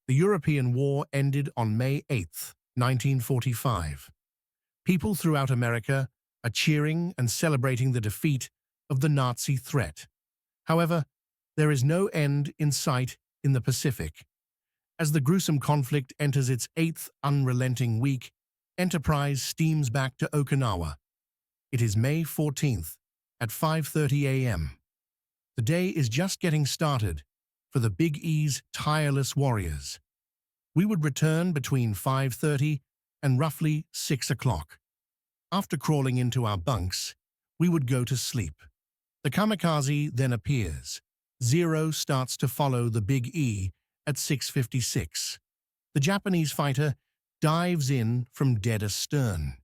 The European War ended on May 8, 1945. People throughout America are cheering and celebrating the defeat of the Nazi threat. However, there is no end in sight in the Pacific. As the gruesome conflict enters its eighth unrelenting week, Enterprise steams back to Okinawa. It is May 14th at 5:30 a.m. The day is just getting started for the Big E's tireless warriors. We would return between 5:30 and roughly 6 o'clock. After crawling into our bunks, we would go to sleep. The Kamikaze then appears. Zero starts to follow the Big E at 6:56. The Japanese fighter dives in from dead astern.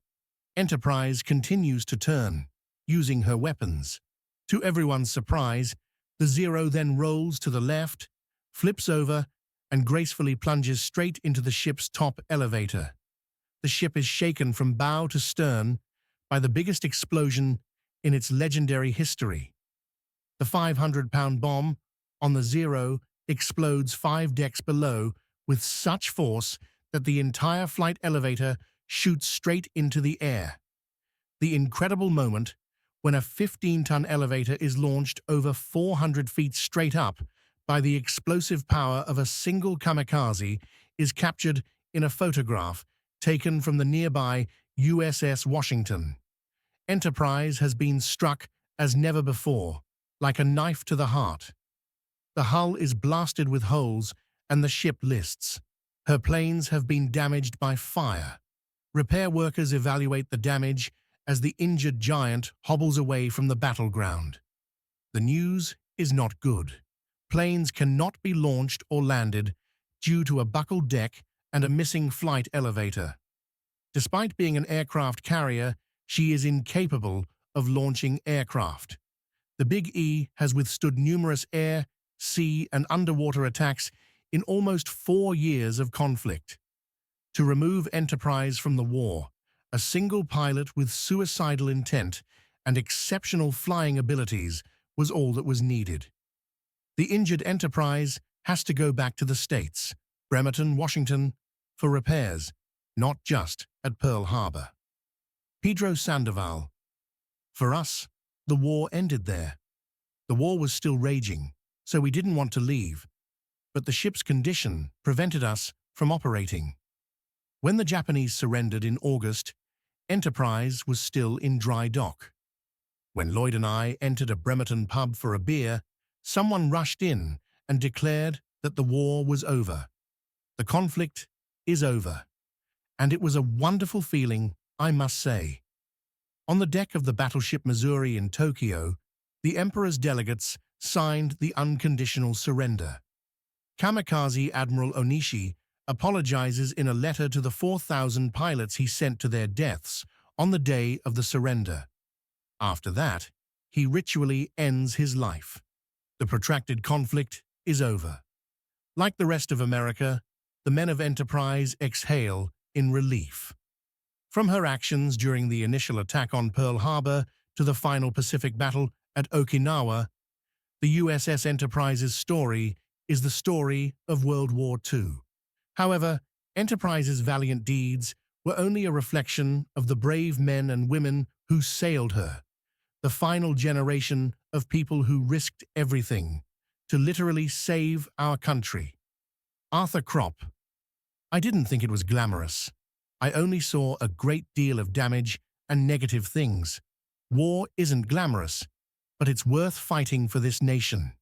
Enterprise continues to turn, using her weapons. To everyone's surprise, the Zero then rolls to the left, flips over, and gracefully plunges straight into the ship's top elevator. The ship is shaken from bow to stern by the biggest explosion in its legendary history. The 500-pound bomb on the Zero explodes 5 decks below with such force that the entire flight elevator shoots straight into the air. The incredible moment when a 15-ton elevator is launched over 400 feet straight up by the explosive power of a single kamikaze is captured in a photograph taken from the nearby USS Washington. Enterprise has been struck as never before, like a knife to the heart. The hull is blasted with holes and the ship lists. Her planes have been damaged by fire. Repair workers evaluate the damage as the injured giant hobbles away from the battleground. The news is not good. Planes cannot be launched or landed due to a buckled deck and a missing flight elevator. Despite being an aircraft carrier, she is incapable of launching aircraft. The Big E has withstood numerous air, sea, and underwater attacks in almost 4 years of conflict. To remove Enterprise from the war, a single pilot with suicidal intent and exceptional flying abilities was all that was needed. The injured Enterprise has to go back to the States, Bremerton, Washington, for repairs, not just at Pearl Harbor. Pedro Sandoval. For us, the war ended there. The war was still raging, so we didn't want to leave, but the ship's condition prevented us from operating. When the Japanese surrendered in August, Enterprise was still in dry dock. When Lloyd and I entered a Bremerton pub for a beer, someone rushed in and declared that the war was over. The conflict is over. And it was a wonderful feeling, I must say. On the deck of the battleship Missouri in Tokyo, the Emperor's delegates signed the unconditional surrender. Kamikaze Admiral Onishi apologizes in a letter to the 4,000 pilots he sent to their deaths on the day of the surrender. After that, he ritually ends his life. The protracted conflict is over. Like the rest of America, the men of Enterprise exhale in relief. From her actions during the initial attack on Pearl Harbor to the final Pacific battle at Okinawa, the USS Enterprise's story is the story of World War II. However, Enterprise's valiant deeds were only a reflection of the brave men and women who sailed her, the final generation of people who risked everything to literally save our country. Arthur Kropp. I didn't think it was glamorous. I only saw a great deal of damage and negative things. War isn't glamorous, but it's worth fighting for this nation.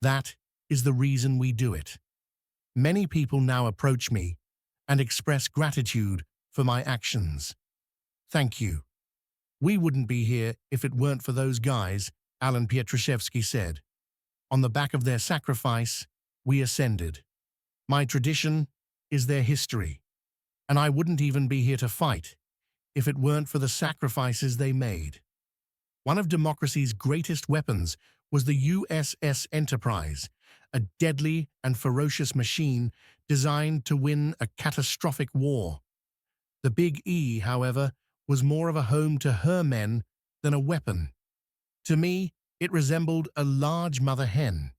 That is the reason we do it. Many people now approach me and express gratitude for my actions. Thank you. We wouldn't be here if it weren't for those guys, Alan Pietraszewski said. On the back of their sacrifice, we ascended. My tradition is their history, and I wouldn't even be here to fight if it weren't for the sacrifices they made. One of democracy's greatest weapons was the USS Enterprise, a deadly and ferocious machine designed to win a catastrophic war. The Big E, however, was more of a home to her men than a weapon. To me, it resembled a large mother hen.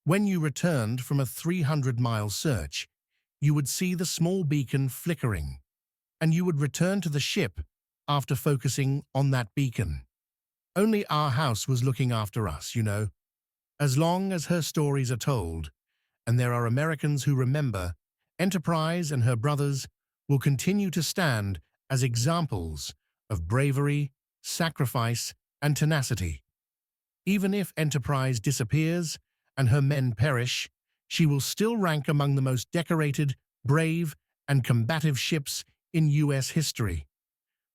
When you returned from a 300-mile search, you would see the small beacon flickering, and you would return to the ship after focusing on that beacon. Only our house was looking after us, you know. As long as her stories are told, and there are Americans who remember, Enterprise and her brothers will continue to stand as examples of bravery, sacrifice, and tenacity. Even if Enterprise disappears and her men perish, she will still rank among the most decorated, brave, and combative ships in U.S. history.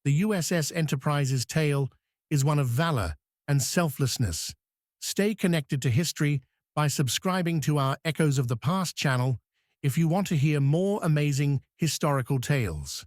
The USS Enterprise's tale is one of valor and selflessness. Stay connected to history by subscribing to our Echoes of the Past channel if you want to hear more amazing historical tales.